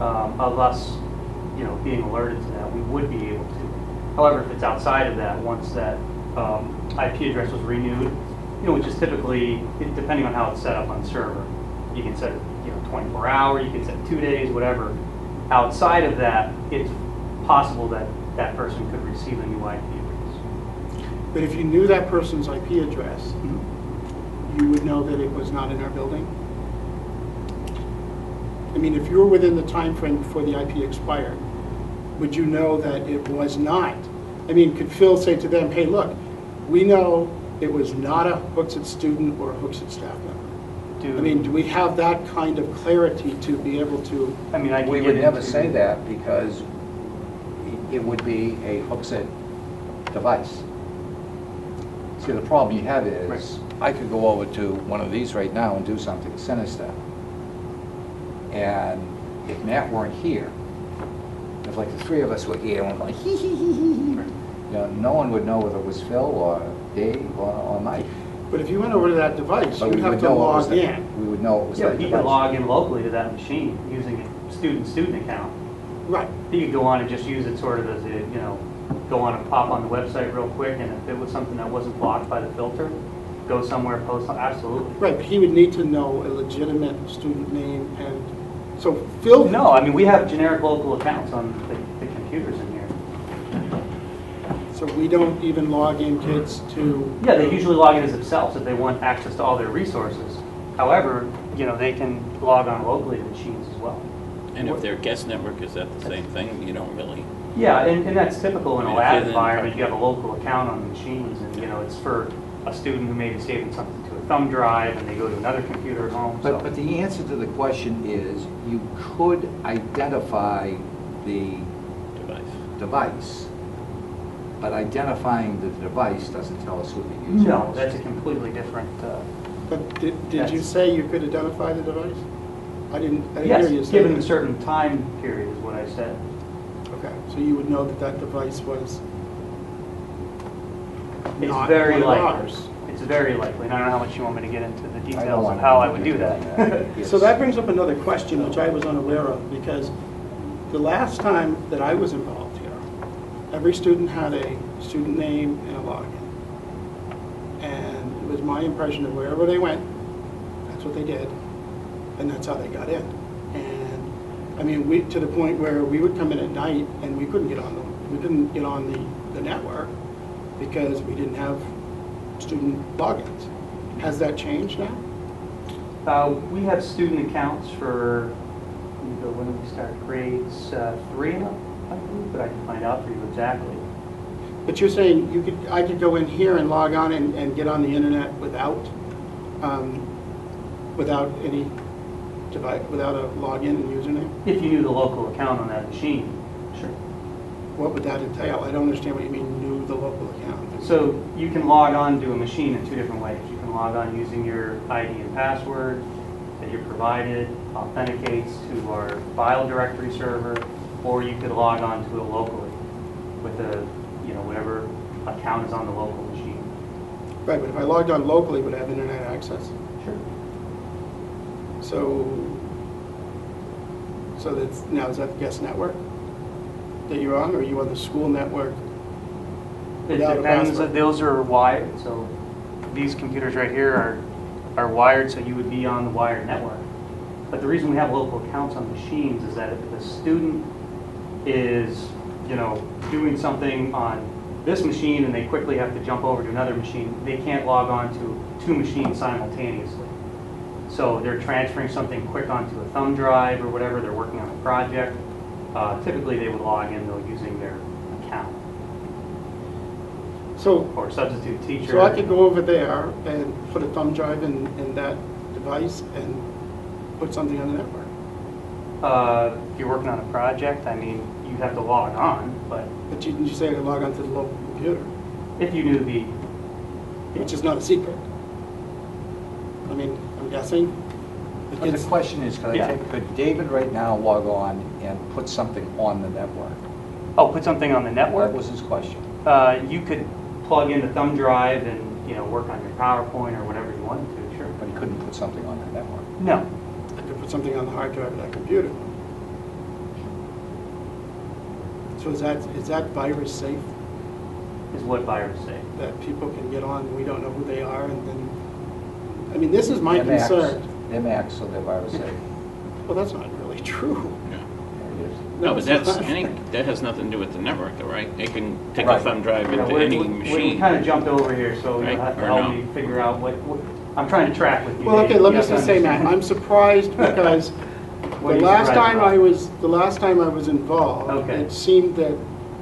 of us, being alerted to that, we would be able to. However, if it's outside of that, once that IP address was renewed, which is typically, depending on how it's set up on the server, you can set it, 24 hour, you can set it 2 days, whatever. Outside of that, it's possible that that person could receive a new IP address. But if you knew that person's IP address, you would know that it was not in our building? I mean, if you were within the time frame before the IP expired, would you know that it was not? I mean, could Phil say to them, hey, look, we know it was not a Hooksett student or a Hooksett staff member? I mean, do we have that kind of clarity to be able to? I mean, we would never say that because it would be a Hooksett device. See, the problem you have is, right. I could go over to one of these right now and do something sinister. And if Matt weren't here, if like the three of us were here and we're like, hee hee hee hee, no one would know whether it was Phil or Dave or Mike. But if you went over to that device, But you'd we have would to know it was log that- in. We would know it was Yeah, that he device. could log in locally to that machine using a student account. Right. He could go on and just use it sort of as a, go on and pop on the website real quick, and if it was something that wasn't blocked by the filter, go somewhere, post, absolutely. Right, but he would need to know a legitimate student name, and so Phil. No, I mean, we have generic local accounts on the computers in here. So we don't even log in kids to. Yeah, they usually log in as themselves if they want access to all their resources. However, they can log on locally to machines as well. And if their guest network is at the same thing, you don't really. Yeah, and that's typical in I a mean, lab if you're environment. You have a local account on the machines, and it's for a student who may be saving something to a thumb drive, and they go to another computer at home. So. But the answer to the question is, you could identify the device, but identifying the device doesn't tell us who the user is. No, that's a completely different. But did you say you could identify the device? I didn't Yes, hear you say given that. a certain time period is what I said. Okay, so you would know that that device was It's not very one of likely. ours. It's very likely. And I don't know how much you want me to get into the I don't details want of how to I would do that. Yes. So that brings up another question, which I was unaware of, because the last time that I was involved here, every student had a student name and a login. And it was my impression that wherever they went, that's what they did, and that's how they got in. And I mean, to the point where we would come in at night and we couldn't get on the network because we didn't have student logins. Has that changed now? We have student accounts for, when did we start? Grades 3 and up, I believe, but I can find out for you exactly. But you're saying I could go in here and log on and get on the internet without any device, without a login and username? If you knew the local account on that machine, sure. What would that entail? I don't understand what you mean, knew the local account. So you can log on to a machine in 2 different ways. You can log on using your ID and password that you're provided, authenticates to our file directory server, or you could log on to it locally with whatever account is on the local machine. Right, but if I logged on locally, would I have internet access? Sure. So that's, now is that the guest network that you're on, or are you on the school network? It Without a depends. password? Those are wired, so these computers right here are wired, so you would be on the wired network. But the reason we have local accounts on machines is that if a student is, doing something on this machine and they quickly have to jump over to another machine, they can't log on to 2 machines simultaneously. So they're transferring something quick onto a thumb drive or whatever, they're working on a project. Typically they would log in though using their account. Or substitute teacher. So I could go over there and put a thumb drive in that device and put something on the network? If you're working on a project, I mean, you'd have to log on, but But didn't you say I could log on to the local computer? if you knew Which is not a secret. I mean, I'm guessing. But the question is, Yeah. could David right now log on and put something on the network? put something on the network, That was his question. you could plug in the thumb drive and, work on your PowerPoint or whatever you wanted to, sure. But he couldn't put something on the network. No, I could put something on the hard drive of that computer. So is that virus safe, Is what virus say? that people can get on, and we don't know who they are, and then, I mean, this is my They're Macs. concern. They're Macs, so they're virus safe. Well, that's not really true. Yeah. There it is. No, but it's that's, not. that has nothing to do with the network though, right? It can take a Right. thumb drive Yeah, into we- any we machine. kind of jumped over here, so you'll Right, have to or help no? me figure out I'm trying to track with you. Well, okay, let me You have to just say, Matt, understand. I'm surprised because What are the you last surprised time about? the last time I was involved, Okay. it seemed that,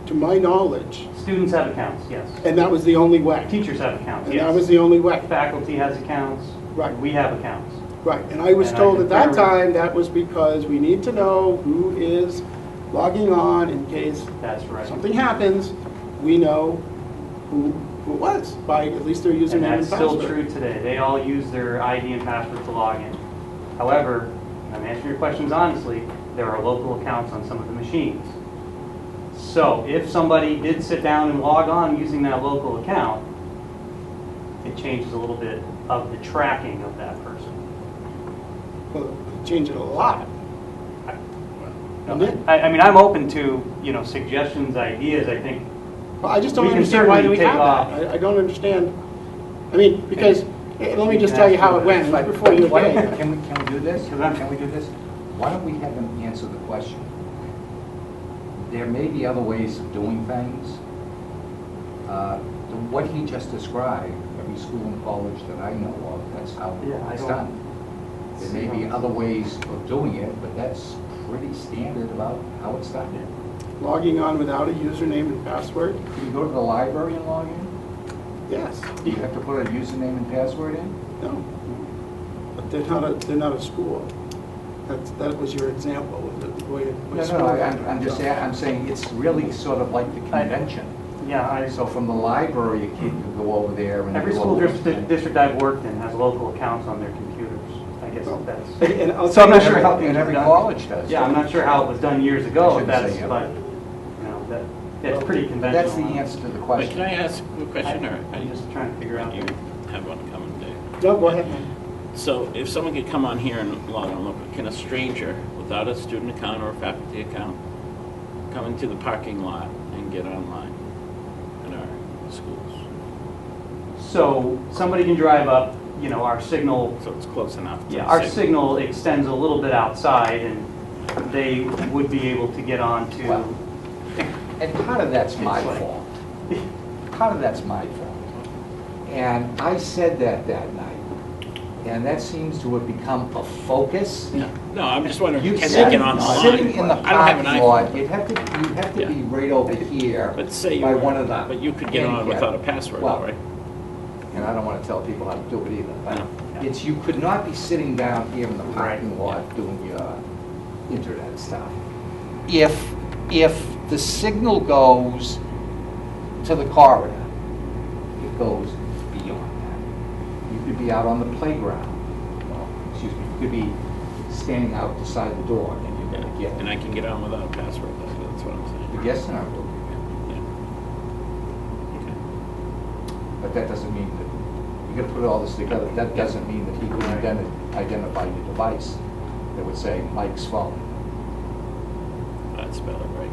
to my knowledge, Students have accounts, yes. and that was the only way. Teachers have accounts, And that was yes. the only way. Faculty has accounts. Right. We have accounts. Right, and I was And I told at that confirm- time that was because we need to know who is logging on in case That's right. something happens, we know who it was, by at least their And username and that's still password. true today. They all use their ID and password to log in. However, and I'm answering your questions honestly, there are local accounts on some of the machines. So if somebody did sit down and log on using that local account, it changes a little bit of the tracking of that person. Well, change it a lot. Wouldn't it? I mean, I'm open to, suggestions, ideas. I think Well, I just don't We can understand why do we certainly have take that. I don't understand. I mean, because, let me just tell you how it went But before you why don't get we- Can we do this? Can we do this? Why don't we have him answer the question? There may be other ways of doing things. What he just described, every school and college that I know of, that's how Yeah, I it's don't done. There may be other ways of doing it, but that's pretty standard about how it's done. logging on without a username and password, Can you go to the library and log in? yes, Do you have to put a username and password in? no. But they're not a school. That was your example of the way it was. I'm saying it's really sort of like the convention. Yeah, So from the library, a kid could go over there and. every do school all those things. district I've worked in has local accounts on their computers. I guess that's. And I'll So I'm tell not you- sure how things And every were done. college does. Yeah, I'm not sure how it was done years I ago, shouldn't that's, say yeah. but, that's pretty conventional. That's the answer to the But question. can I ask a question, or I'm just trying to figure out. you have one coming, Dave? No, go ahead, man. So if someone could come on here and log on, look, can a stranger without a student account or a faculty account come into the parking lot and get online in our schools? So somebody can drive up, our signal, So it's close enough to yeah, our say- signal extends a little bit outside and they would be able to get on to, Well, And part of that's my It's like- fault. Part of that's my fault. And I said that night. And that seems to have become a focus. Yeah. No, I'm just wondering, You can they sitting get online? sitting in the I don't have an parking lot, iPhone. you'd have to Yeah. be right over here But say you by were, one of the. but you could get on handicap- without a password, Well, though, right? And I don't want to tell people how to do it either, but No. it's, you could not be sitting down here in the Right. parking lot doing your internet stuff. If the signal goes to the corridor, it goes beyond that. You could be out on the playground, well, excuse me, you could be standing out beside the door and you're gonna get And I can get on without a password, that's what I'm saying. the guest center will. Yeah. Okay. But that doesn't mean that, you gotta put all this together, that doesn't mean that he could identify your device. That would say Mike's phone. That's better, right?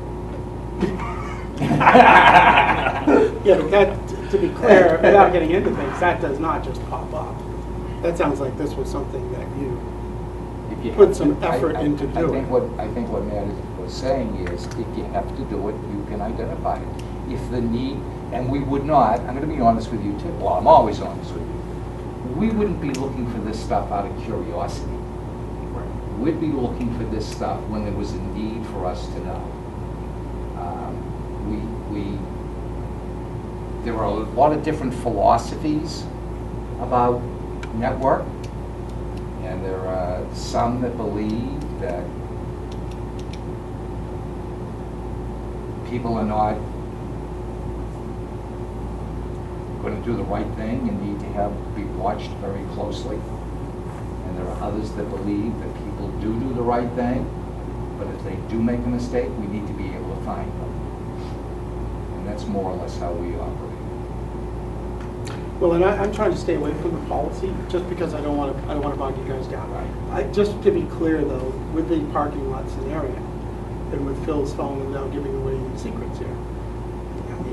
Yeah, but that, to be clear, without getting into things, that does not just pop up. That sounds like this was something that you, If you Put have some to- effort into doing it. I think what Matt was saying is, if you have to do it, you can identify it. If the need, and we would not, I'm gonna be honest with you too, well, I'm always honest with you. We wouldn't be looking for this stuff out of curiosity. We'd be looking for this stuff when there was a need for us to know. There are a lot of different philosophies about network. And there are some that believe that people are not going to do the right thing and need to be watched very closely. And there are others that believe that people do the right thing, but if they do make a mistake, we need to be able to find them. And that's more or less how we operate. well, and I'm trying to stay away from the policy, just because I don't want to bog you guys down. Just to be clear though, with the parking lot scenario, and with Phil's phone without giving away any secrets here.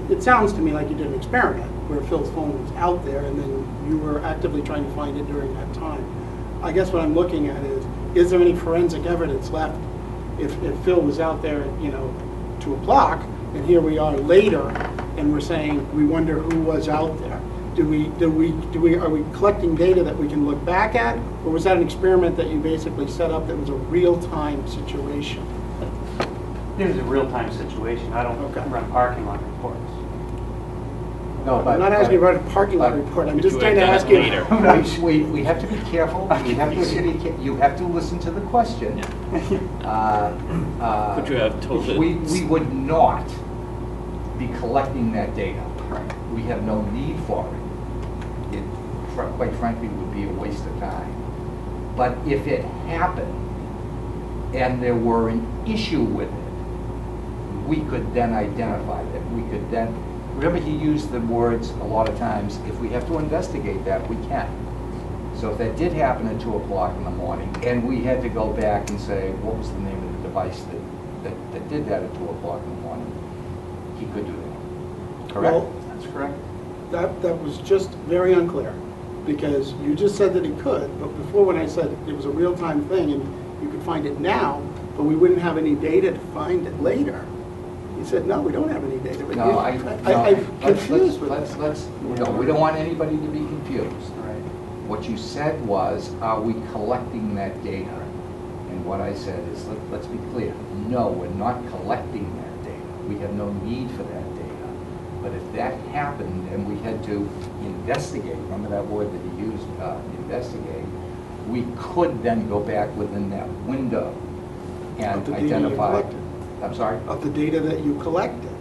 It sounds to me like you did an experiment where Phil's phone was out there and then you were actively trying to find it during that time. I guess what I'm looking at is there any forensic evidence left if Phil was out there at, 2 o'clock, and here we are later, and we're saying we wonder who was out there? Are we collecting data that we can look back at, or was that an experiment that you basically set up that was a real-time situation? It was a real-time situation. I don't Okay. run parking lot reports. No, I'm not asking about a parking lot report, I'm just trying to ask you. We have to be careful, you have to listen to the question. Could you have told it? We would not be collecting that data. We have no need for it. It, quite frankly, would be a waste of time. But if it happened and there were an issue with it, we could then identify that. We could then, remember he used the words a lot of times, if we have to investigate that, we can. So if that did happen at 2 o'clock in the morning and we had to go back and say, what was the name of the device that did that at 2 o'clock in the morning, he could do that. Correct? Well, That's correct. that was just very unclear, because you just said that it could, but before when I said it was a real-time thing and you could find it now, but we wouldn't have any data to find it later. You said, no, we don't have any data. But No, I'm let's- confused with that. no, we don't want anybody to be confused. Right. What you said was, are we collecting that data? And what I said is, let's be clear, no, we're not collecting that data. We have no need for that data. But if that happened and we had to investigate, remember that word that you used, investigate, we could then go back within that window and Of the data you identify. collected. I'm sorry? Of the data that you collected.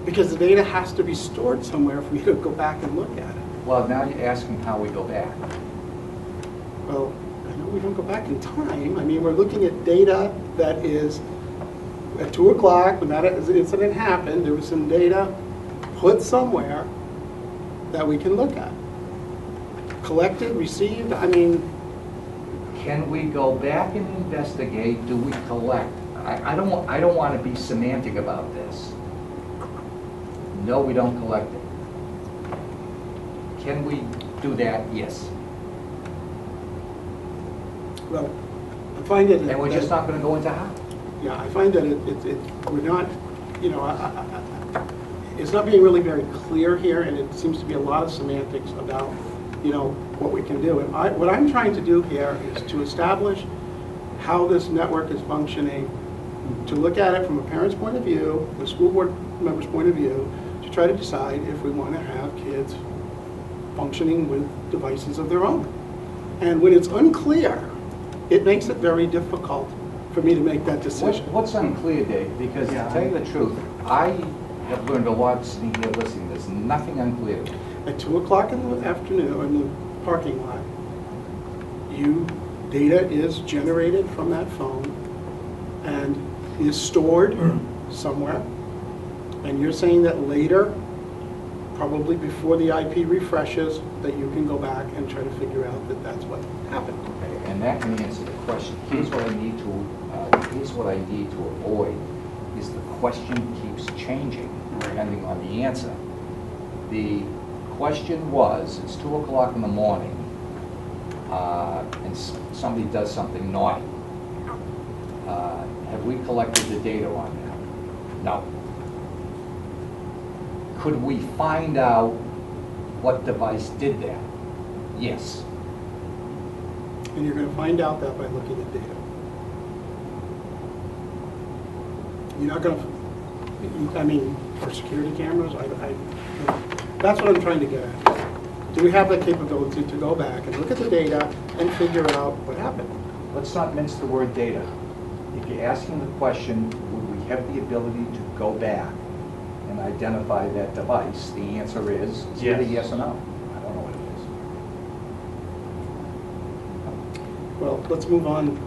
Because the data has to be stored somewhere for you to go back and look at it. Well, now you're asking how we go back. Well, I know we don't go back in time. I mean, we're looking at data that is at 2 o'clock, when that incident happened, there was some data put somewhere that we can look at. Collected, received, I mean, Can we go back and investigate? Do we collect? I don't want to be semantic about this. No, we don't collect it. Can we do that? Yes. well, I find it. And we're just not going to go into how. Yeah, I find that we're not, it's not being really very clear here, and it seems to be a lot of semantics about, what we can do. And what I'm trying to do here is to establish how this network is functioning, to look at it from a parent's point of view, the school board member's point of view, to try to decide if we want to have kids functioning with devices of their own. And when it's unclear, it makes it very difficult for me to make that decision. What's unclear, Dave? Because to tell you the truth, I have learned a lot sitting here listening. There's nothing unclear. At 2 o'clock in the afternoon, in the parking lot, data is generated from that phone and is stored somewhere. And you're saying that later, probably before the IP refreshes, that you can go back and try to figure out that that's what happened. Okay, and that can answer the question. Here's what I need to avoid is the question keeps changing depending on the answer. The question was, it's 2 o'clock in the morning, and somebody does something naughty. Have we collected the data on that? No. Could we find out what device did that? Yes. And you're going to find out that by looking at data. You're not going to, I mean, for security cameras, that's what I'm trying to get at. Do we have the capability to go back and look at the data and figure out what happened? Let's not mince the word data. If you're asking the question, would we have the ability to go back and identify that device, the answer is either yes or no. I don't know what it is. Well, let's move on.